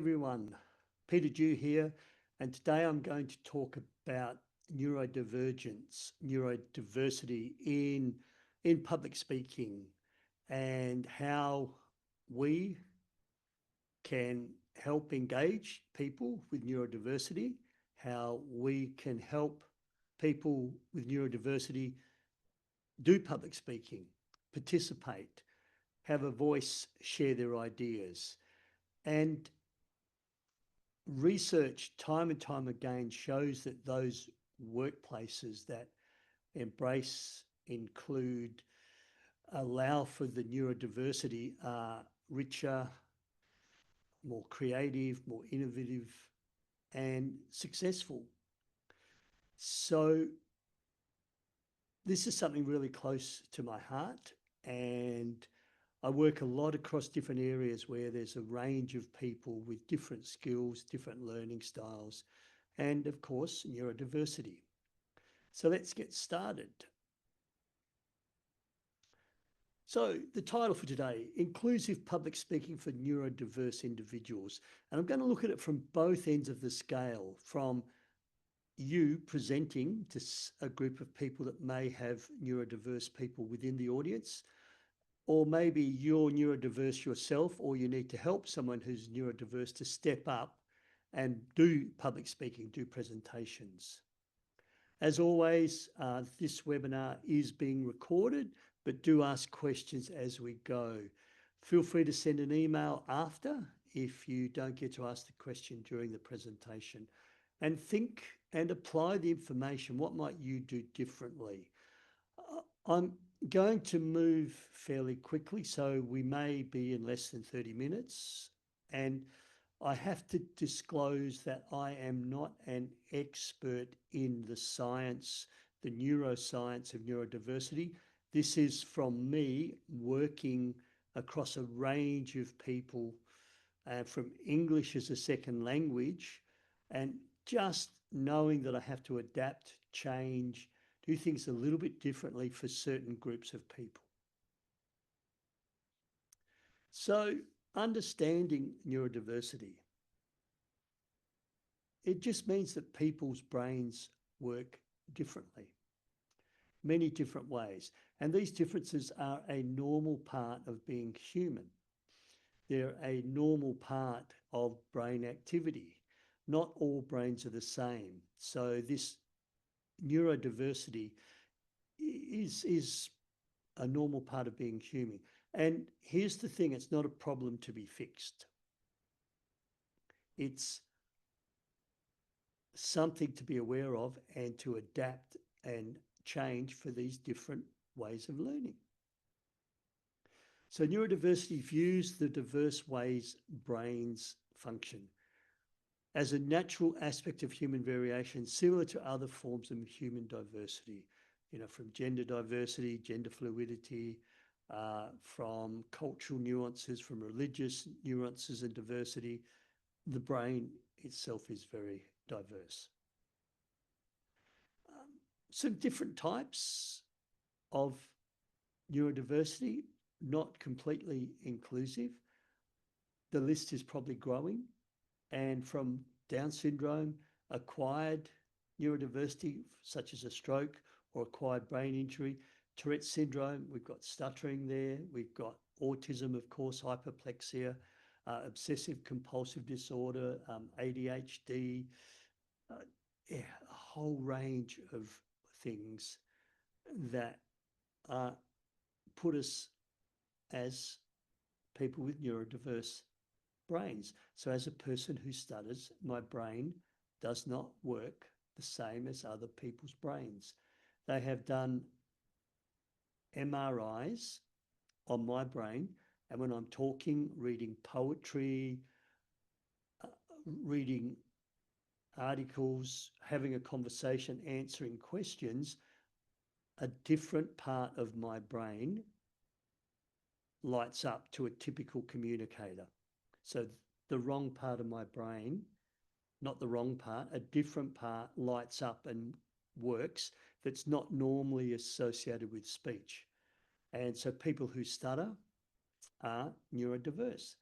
everyone. Peter Dew here, and today I'm going to talk about neurodivergence, neurodiversity in public speaking, and how we can help engage people with neurodiversity, how we can help people with neurodiversity do public speaking, participate, have a voice, share their ideas. And research time and time again shows that those workplaces that embrace, include, allow for the neurodiversity are richer, more creative, more innovative, and successful. So this is something really close to my heart, and I work a lot across different areas where there's a range of people with different skills, different learning styles, and of course, neurodiversity. So let's get started. So the title for today, Inclusive Public Speaking for Neurodiverse Individuals. And I'm going to look at it from both ends of the scale, from you presenting to a group of people that may have neurodiverse people within the audience, or maybe you're neurodiverse yourself, or you need to help someone who's neurodiverse to step up and do public speaking, do presentations. As always, this webinar is being recorded, but do ask questions as we go. Feel free to send an email after if you don't get to ask the question during the presentation. And think and apply the information. What might you do differently? I'm going to move fairly quickly, so we may be in less than 30 minutes. And I have to disclose that I am not an expert in the science, the neuroscience of neurodiversity. This is from me working across a range of people from English as a second language, and just knowing that I have to adapt, change, do things a little bit differently for certain groups of people. So understanding neurodiversity, it just means that people's brains work differently, many different ways. And these differences are a normal part of being human. They're a normal part of brain activity. Not all brains are the same. So this neurodiversity is a normal part of being human. And here's the thing, it's not a problem to be fixed. It's something to be aware of and to adapt and change for these different ways of learning. So neurodiversity views the diverse ways brains function as a natural aspect of human variation, similar to other forms of human diversity, from gender diversity, gender fluidity, from cultural nuances, from religious nuances and diversity. The brain itself is very diverse. Some different types of neurodiversity, not completely inclusive. The list is probably growing. And from Down syndrome, acquired neurodiversity, such as a stroke or acquired brain injury, Tourette syndrome, we've got stuttering there, we've got autism, of course, hyperplexia, obsessive compulsive disorder, ADHD, a whole range of things that put us as people with neurodiverse brains. So as a person who stutters, my brain does not work the same as other people's brains. They have done MRIs on my brain, and when I'm talking, reading poetry, reading articles, having a conversation, answering questions, a different part of my brain lights up to a typical communicator. So the wrong part of my brain, not the wrong part, a different part lights up and works that's not normally associated with speech. And so people who stutter are neurodiverse.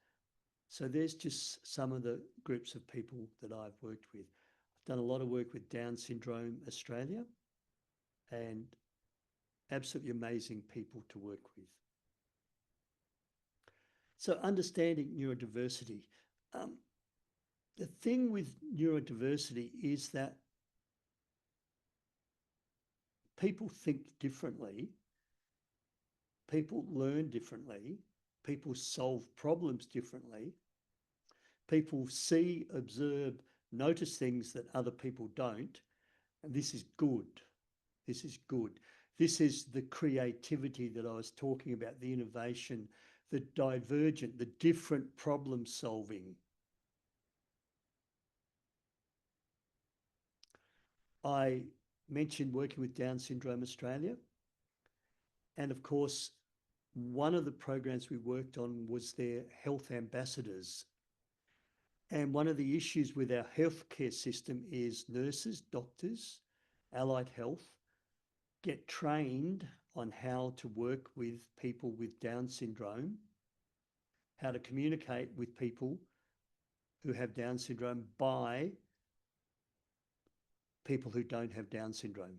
So there's just some of the groups of people that I've worked with. I've done a lot of work with Down Syndrome Australia, and absolutely amazing people to work with. So understanding neurodiversity. The thing with neurodiversity is that people think differently, people learn differently, people solve problems differently, people see, observe, notice things that other people don't, and this is good. This is good. This is the creativity that I was talking about, the innovation, the divergent, the different problem solving. I mentioned working with Down Syndrome Australia. And of course, one of the programs we worked on was their health ambassadors. And one of the issues with our healthcare system is nurses, doctors, allied health get trained on how to work with people with Down syndrome, how to communicate with people who have Down syndrome by people who don't have Down syndrome.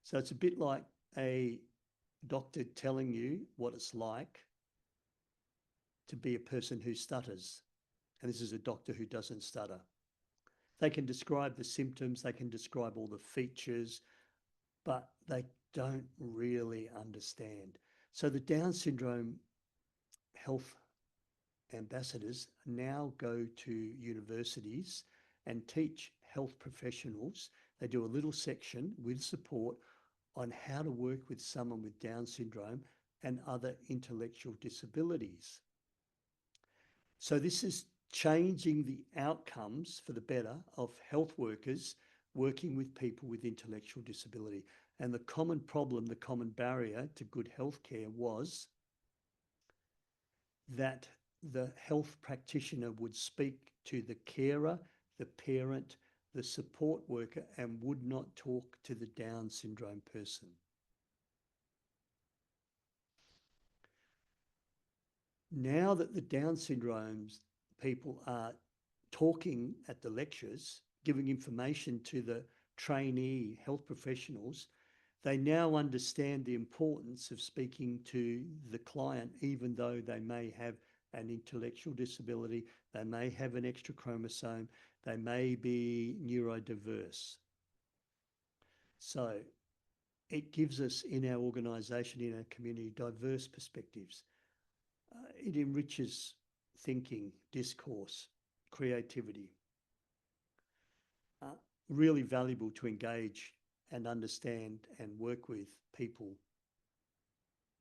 So it's a bit like a doctor telling you what it's like to be a person who stutters. And this is a doctor who doesn't stutter. They can describe the symptoms, they can describe all the features, but they don't really understand. So the Down syndrome health ambassadors now go to universities and teach health professionals. They do a little section with support on how to work with someone with Down syndrome and other intellectual disabilities. So this is changing the outcomes for the better of health workers working with people with intellectual disability. And the common problem, the common barrier to good healthcare was that the health practitioner would speak to the carer, the parent, the support worker, and would not talk to the Down syndrome person. Now that the Down syndrome people are talking at the lectures, giving information to the trainee health professionals, they now understand the importance of speaking to the client, even though they may have an intellectual disability, they may have an extra chromosome, they may be neurodiverse. So it gives us in our organisation, in our community, diverse perspectives. It enriches thinking, discourse, creativity. Really valuable to engage and understand and work with people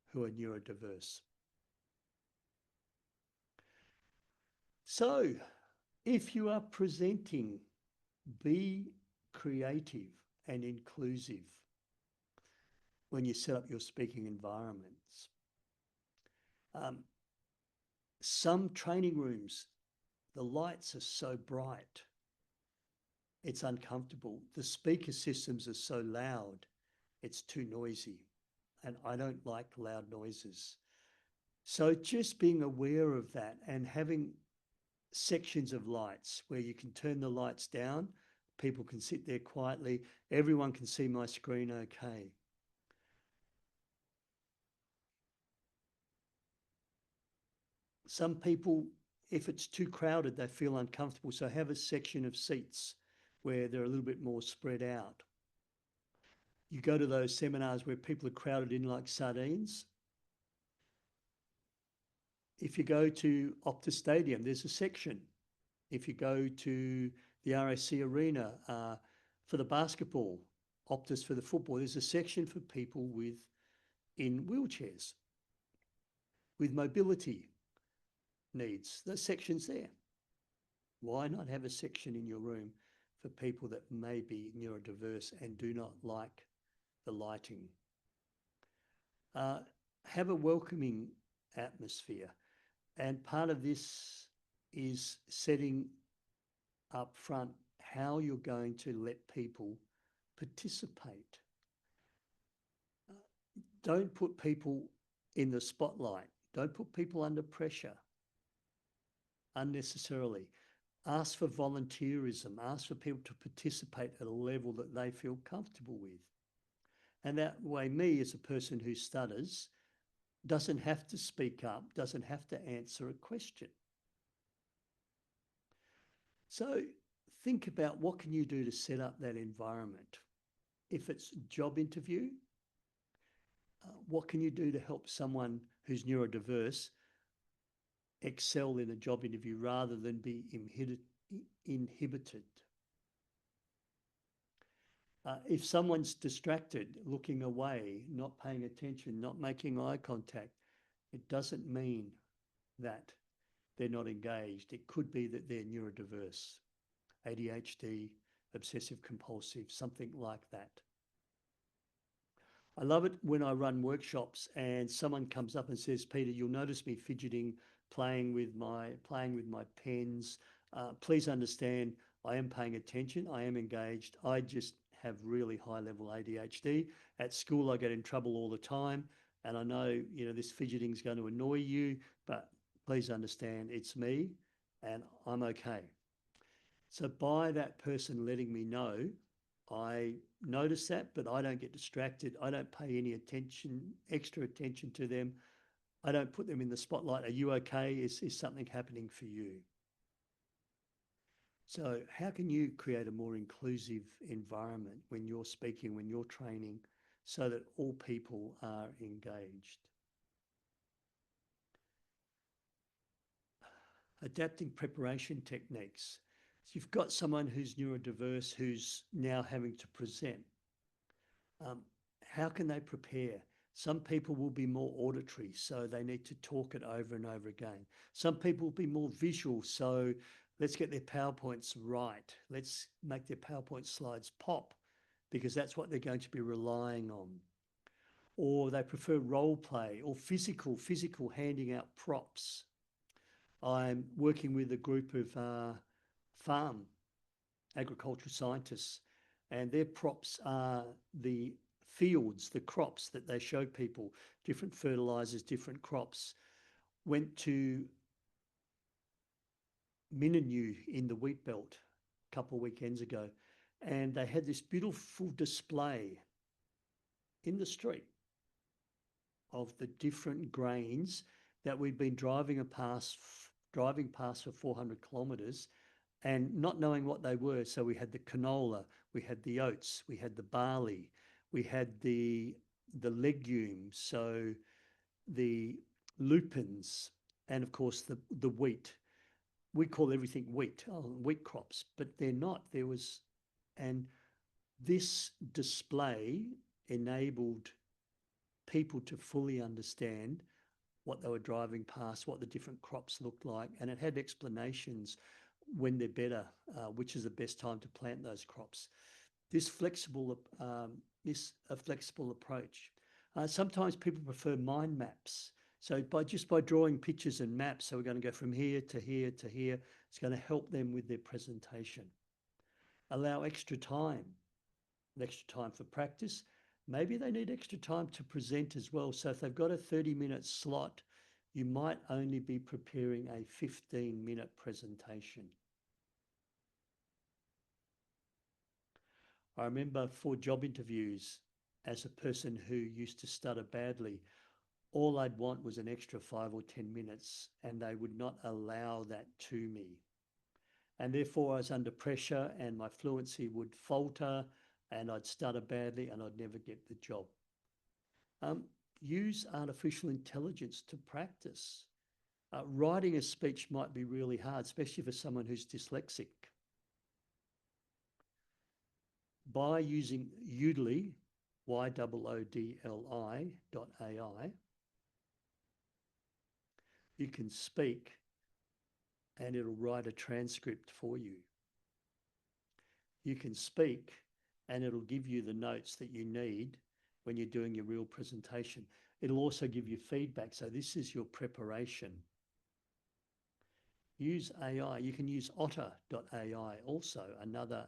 who are neurodiverse. So if you are presenting, be creative and inclusive when you set up your speaking environments. Some training rooms, the lights are so bright, it's uncomfortable. The speaker systems are so loud, it's too noisy. And I don't like loud noises. So just being aware of that and having sections of lights where you can turn the lights down, people can sit there quietly, everyone can see my screen okay. Some people, if it's too crowded, they feel uncomfortable. So have a section of seats where they're a little bit more spread out. You go to those seminars where people are crowded in like sardines. If you go to Optus Stadium, there's a section. If you go to the RAC Arena for the basketball, Optus for the football, there's a section for people in wheelchairs, with mobility needs. There's sections there. Why not have a section in your room for people that may be neurodiverse and do not like the lighting? Have a welcoming atmosphere. And part of this is setting up front how you're going to let people participate. Don't put people in the spotlight. Don't put people under pressure unnecessarily. Ask for volunteerism. Ask for people to participate at a level that they feel comfortable with. And that way, me as a person who stutters doesn't have to speak up, doesn't have to answer a question. So think about what can you do to set up that environment. If it's a job interview, what can you do to help someone who's neurodiverse excel in a job interview rather than be inhibited? If someone's distracted, looking away, not paying attention, not making eye contact, it doesn't mean that they're not engaged. It could be that they're neurodiverse, ADHD, obsessive compulsive, something like that. I love it when I run workshops and someone comes up and says, Peter, you'll notice me fidgeting, playing with my pens. Please understand, I am paying attention. I am engaged. I just have really high level ADHD. At school, I get in trouble all the time. And I know, this fidgeting is going to annoy you, but please understand it's me and I'm okay. So by that person letting me know, I notice that, but I don't get distracted. I don't pay any extra attention to them. I don't put them in the spotlight. Are you okay? Is something happening for you? So how can you create a more inclusive environment when you're speaking, when you're training, so that all people are engaged? Adapting preparation techniques. So you've got someone who's neurodiverse who's now having to present. How can they prepare? Some people will be more auditory, so they need to talk it over and over again. Some people will be more visual, so let's get their PowerPoints right. Let's make their PowerPoint slides pop, because that's what they're going to be relying on. Or they prefer role play or physical handing out props. I'm working with a group of farm agricultural scientists, and their props are the fields, the crops that they show people, different fertilizers, different crops. Went to Mininu in the wheat belt a couple of weekends ago, and they had this beautiful display in the street of the different grains that we'd been driving past for 400 kilometers and not knowing what they were. So we had the canola, we had the oats, we had the barley, we had the legumes, so the lupins, and of course the wheat. We call everything wheat, wheat crops, but they're not. And this display enabled people to fully understand what they were driving past, what the different crops looked like, and it had explanations when they're better, which is the best time to plant those crops. This flexible approach. Sometimes people prefer mind maps. So by drawing pictures and maps, so we're going to go from here to here to here, it's going to help them with their presentation. Allow extra time for practice. Maybe they need extra time to present as well. So if they've got a 30-minute slot, you might only be preparing a 15-minute presentation. I remember for job interviews, as a person who used to stutter badly, all I'd want was an extra 5 or 10 minutes, and they would not allow that to me. And therefore I was under pressure and my fluency would falter and I'd stutter badly and I'd never get the job. Use artificial intelligence to practice. Writing a speech might be really hard, especially for someone who's dyslexic. By using Yoodli, YOODLI.ai, you can speak and it'll write a transcript for you. You can speak and it'll give you the notes that you need when you're doing your real presentation. It'll also give you feedback. So this is your preparation. Use AI. You can use otter.ai also, another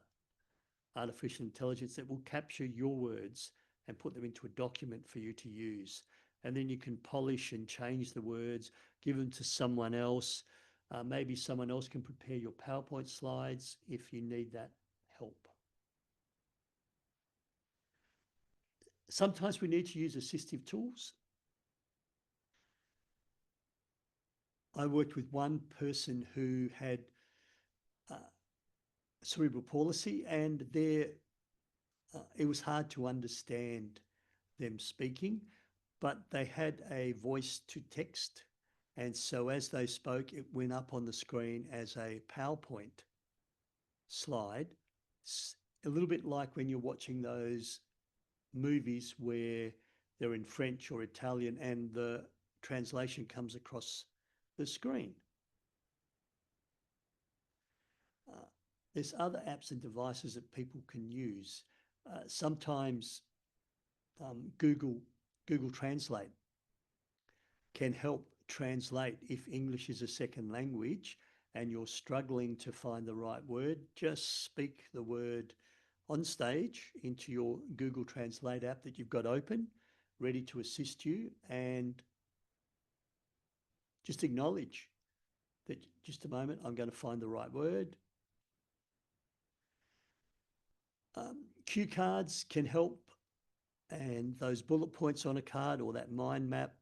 artificial intelligence that will capture your words and put them into a document for you to use. and then you can polish and change the words, give them to someone else. Maybe someone else can prepare your PowerPoint slides if you need that help. Sometimes we need to use assistive tools. I worked with one person who had cerebral palsy, and it was hard to understand them speaking, but they had a voice to text. And so as they spoke, it went up on the screen as a PowerPoint slide. It's a little bit like when you're watching those movies where they're in French or Italian and the translation comes across the screen. There's other apps and devices that people can use. Sometimes Google Translate can help translate if English is a second language and you're struggling to find the right word. Just speak the word on stage into your Google Translate app that you've got open, ready to assist you, and just acknowledge that just a moment, I'm going to find the right word. Cue cards can help, and those bullet points on a card or that mind map.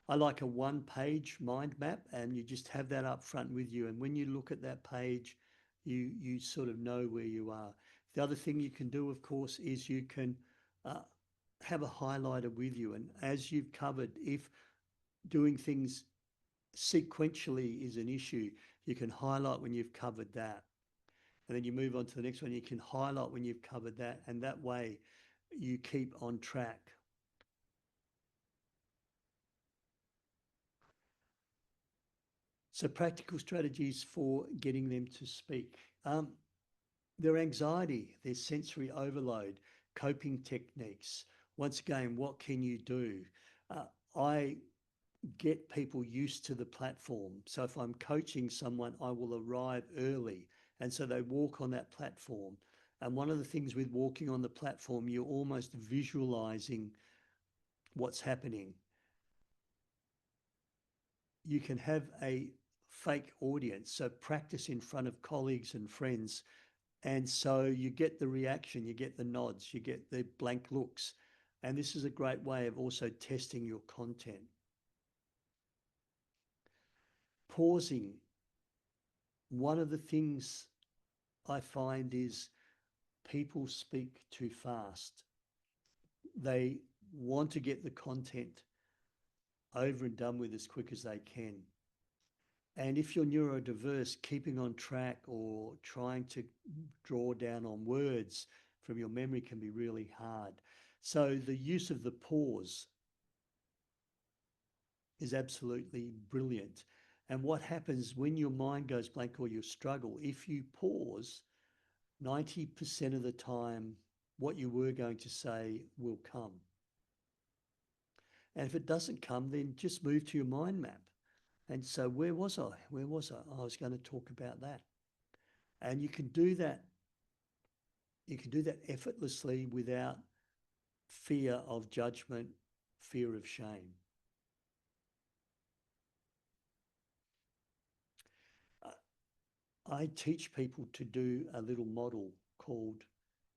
I like a one-page mind map, and you just have that up front with you. And when you look at that page, you sort of know where you are. The other thing you can do, of course, is you can have a highlighter with you. And as you've covered, if doing things sequentially is an issue, you can highlight when you've covered that. And then you move on to the next one, you can highlight when you've covered that. And that way you keep on track. So practical strategies for getting them to speak. Their anxiety, their sensory overload, coping techniques. Once again, what can you do? I get people used to the platform. So if I'm coaching someone, I will arrive early. And so they walk on that platform. And one of the things with walking on the platform, you're almost visualizing what's happening. You can have a fake audience, so practice in front of colleagues and friends. And so you get the reaction, you get the nods, you get the blank looks. And this is a great way of also testing your content. Pausing. One of the things I find is people speak too fast. They want to get the content over and done with as quick as they can. And if you're neurodiverse, keeping on track or trying to draw down on words from your memory can be really hard. So the use of the pause is absolutely brilliant. And what happens when your mind goes blank or you struggle, if you pause, 90% of the time, what you were going to say will come. And if it doesn't come, then just move to your mind map. And so where was I? Where was I? I was going to talk about that. And you can do that. You can do that effortlessly without fear of judgment, fear of shame. I teach people to do a little model called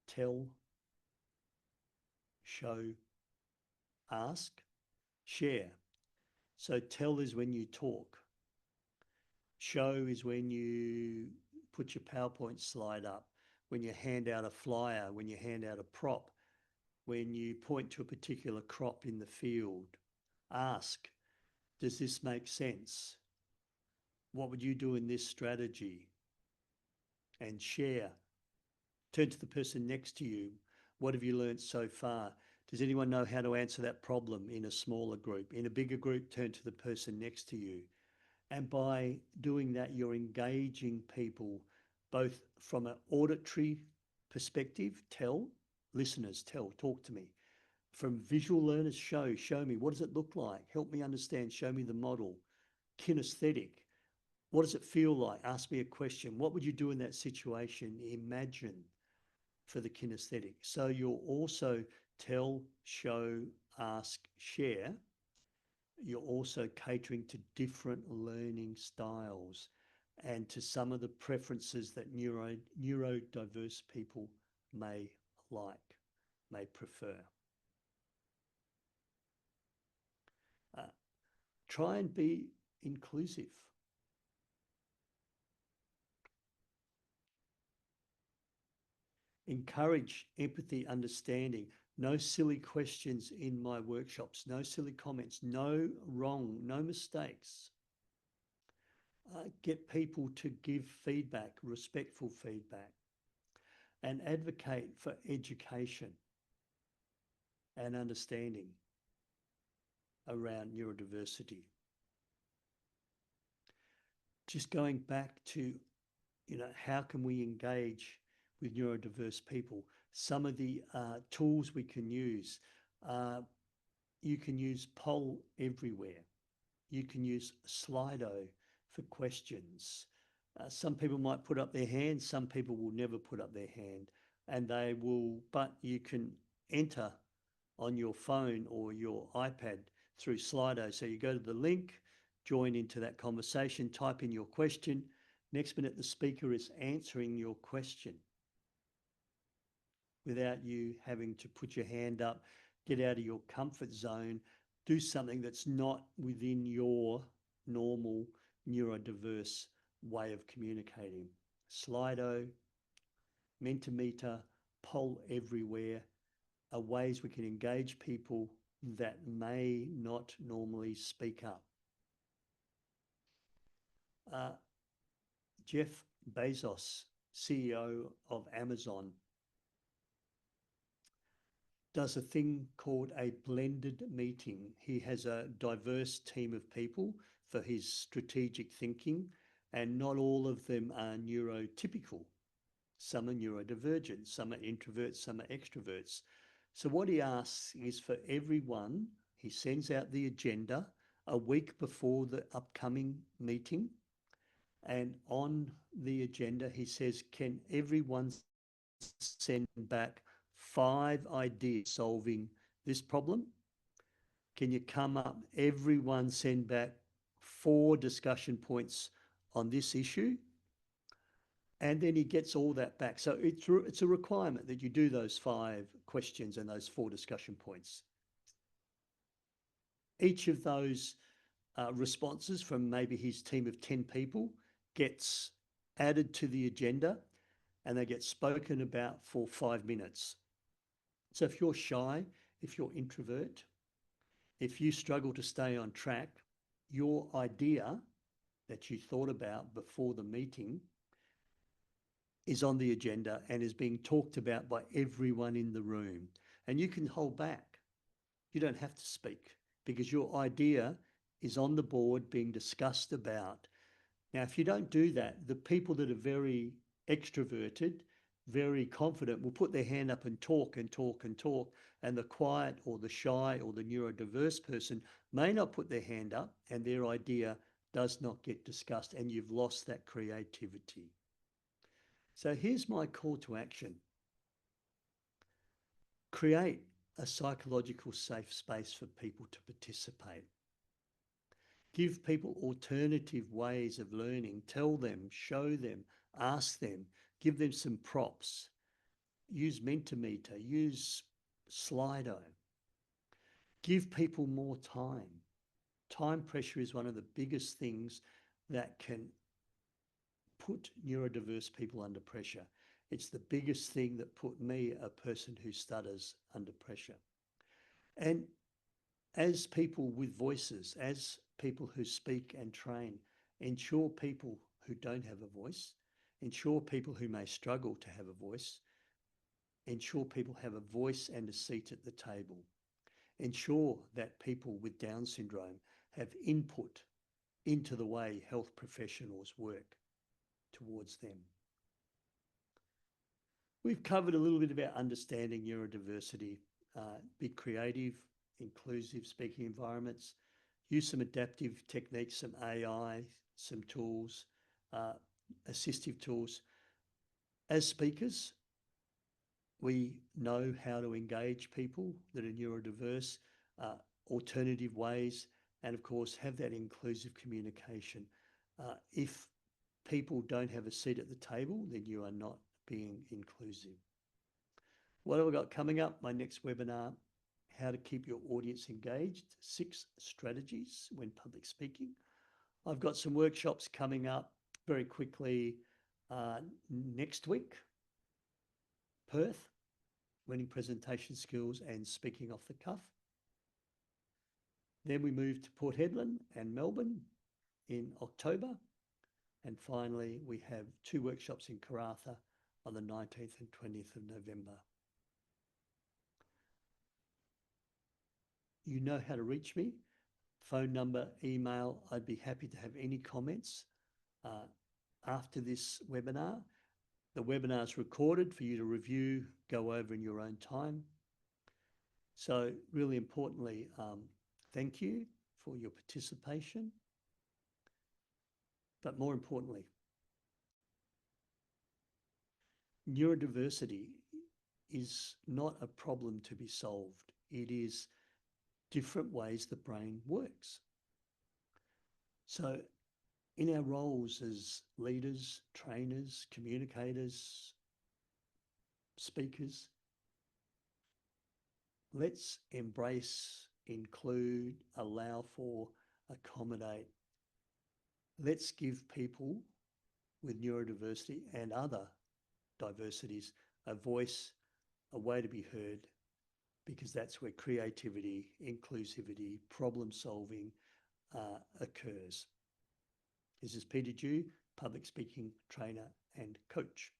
tell, show, ask, share. So tell is when you talk. Show is when you put your PowerPoint slide up, when you hand out a flyer, when you hand out a prop, when you point to a particular crop in the field. Ask, does this make sense? What would you do in this strategy? And share. Turn to the person next to you. What have you learned so far? Does anyone know how to answer that problem in a smaller group? In a bigger group, turn to the person next to you. And by doing that, you're engaging people both from an auditory perspective, tell, listeners, tell, talk to me. From visual learners, show me, what does it look like? Help me understand, show me the model. Kinesthetic, what does it feel like? Ask me a question. What would you do in that situation? Imagine for the kinesthetic. So you'll also tell, show, ask, share. You're also catering to different learning styles and to some of the preferences that neurodiverse people may like, may prefer. Try and be inclusive. Encourage empathy, understanding. No silly questions in my workshops, no silly comments, no wrong, no mistakes. Get people to give feedback, respectful feedback, and advocate for education and understanding around neurodiversity. Just going back to, how can we engage with neurodiverse people? Some of the tools we can use, you can use Poll Everywhere. You can use Slido for questions. Some people might put up their hand, some people will never put up their hand, but you can enter on your phone or your iPad through Slido. So you go to the link, join into that conversation, type in your question. Next minute, the speaker is answering your question without you having to put your hand up, get out of your comfort zone, do something that's not within your normal neurodiverse way of communicating. Slido, Mentimeter, Poll Everywhere are ways we can engage people that may not normally speak up. Jeff Bezos, CEO of Amazon, does a thing called a blended meeting. He has a diverse team of people for his strategic thinking, and not all of them are neurotypical. Some are neurodivergent, some are introverts, some are extroverts. So what he asks is for everyone, he sends out the agenda a week before the upcoming meeting. And on the agenda, he says, can everyone send back 5 ideas solving this problem? Can you come up, everyone send back 4 discussion points on this issue? And then he gets all that back. So it's a requirement that you do those 5 questions and those 4 discussion points. Each of those responses from maybe his team of 10 people gets added to the agenda, and they get spoken about for 5 minutes. So if you're shy, if you're introvert, if you struggle to stay on track, your idea that you thought about before the meeting is on the agenda and is being talked about by everyone in the room. And you can hold back. You don't have to speak because your idea is on the board being discussed about. Now, if you don't do that, the people that are very extroverted, very confident will put their hand up and talk and talk and talk. And the quiet or the shy or the neurodiverse person may not put their hand up and their idea does not get discussed, and you've lost that creativity. So here's my call to action. Create a psychological safe space for people to participate. Give people alternative ways of learning. Tell them, show them, ask them, give them some props. Use Mentimeter, use Slido. Give people more time. Time pressure is one of the biggest things that can put neurodiverse people under pressure. It's the biggest thing that put me, a person who stutters, under pressure. And as people with voices, as people who speak and train, ensure people who don't have a voice, ensure people who may struggle to have a voice, ensure people have a voice and a seat at the table, ensure that people with Down syndrome have input into the way health professionals work towards them. We've covered a little bit about understanding neurodiversity, be creative, inclusive speaking environments, use some adaptive techniques, some AI, some tools, assistive tools. As speakers, we know how to engage people that are neurodiverse, alternative ways, and of course, have that inclusive communication. If people don't have a seat at the table, then you are not being inclusive. What have I got coming up? My next webinar, how to keep your audience engaged, 6 strategies when public speaking. I've got some workshops coming up very quickly next week. Perth, learning presentation skills and speaking off the cuff. Then we move to Port Hedland and Melbourne in October. And finally, we have 2 workshops in Karratha on the 19th and 20th of November. You know how to reach me. Phone number, email. I'd be happy to have any comments after this webinar. The webinar is recorded for you to review, go over in your own time. So really importantly, thank you for your participation. But more importantly, neurodiversity is not a problem to be solved. It is different ways the brain works. So in our roles as leaders, trainers, communicators, speakers, let's embrace, include, allow for, accommodate. Let's give people with neurodiversity and other diversities a voice, a way to be heard, because that's where creativity, inclusivity, problem solving occurs. This is Peter Dew, public speaking trainer and coach.